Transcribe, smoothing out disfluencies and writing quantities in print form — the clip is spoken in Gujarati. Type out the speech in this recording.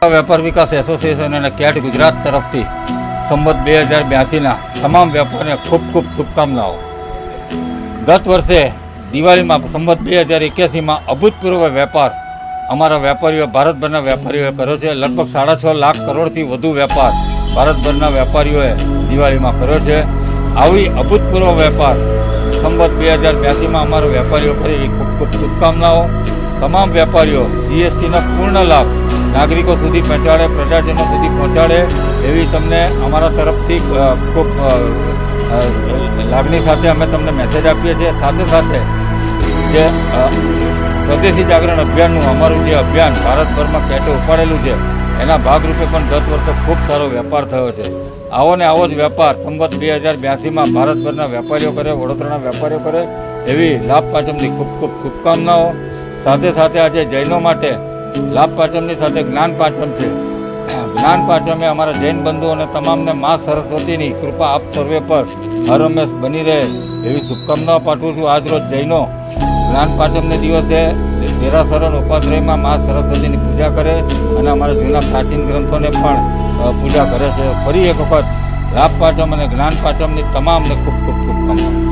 વેપાર વિકાસ એસોસિએશન અને કેટ ગુજરાત તરફથી સંવત 2082ના તમામ વેપારીને ખૂબ ખૂબ શુભકામનાઓ। ગત વર્ષે દિવાળીમાં સંવત 2081માં અભૂતપૂર્વ વેપાર અમારા વેપારીઓ ભારતભરના વેપારીઓએ કર્યો છે। લગભગ 6.5 લાખ કરોડથી વધુ વેપાર ભારતભરના વેપારીઓએ દિવાળીમાં કર્યો છે। આવી અભૂતપૂર્વ વેપાર સંવત 2082માં અમારા વેપારીઓ કરે એવી ખૂબ ખૂબ શુભકામનાઓ। તમામ વેપારીઓ જીએસટીના પૂર્ણ લાભ નાગરિકો સુધી પહોંચાડે, પ્રજાજનો સુધી પહોંચાડે એવી તમને અમારા તરફથી ખૂબ લાગણી સાથે અમે તમને મેસેજ આપીએ છીએ। સાથે સાથે જે સ્વદેશી જાગરણ અભિયાનનું અમારું જે અભિયાન ભારતભરમાં કેટે ઉપાડેલું છે એના ભાગરૂપે પણ ગત વર્ષે ખૂબ સારો વેપાર થયો છે। આવો ને આવો જ વેપાર સંવત 2082માં ભારતભરના વેપારીઓ કરે, વડોદરાના વેપારીઓ કરે એવી લાભ પાંચમની ખૂબ ખૂબ શુભકામનાઓ। સાથે સાથે આજે જૈનો માટે લાભ પાંચમની સાથે જ્ઞાન પાંચમ છે। જ્ઞાન પાંચમે અમારા જૈન બંધુઓને તમામને મા સરસ્વતીની કૃપા આપ સર્વે પર હર હંમેશ બની રહે એવી શુભકામનાઓ પાઠવું છું। આજરોજ જૈનો જ્ઞાન પાંચમને દિવસે દેરાસર અને ઉપાશ્રયમાં મા સરસ્વતીની પૂજા કરે અને અમારા જૂના પ્રાચીન ગ્રંથોને પણ પૂજા કરે છે। ફરી એક વખત લાભ પાંચમ અને જ્ઞાન પાંચમની તમામને ખૂબ ખૂબ શુભકામનાઓ।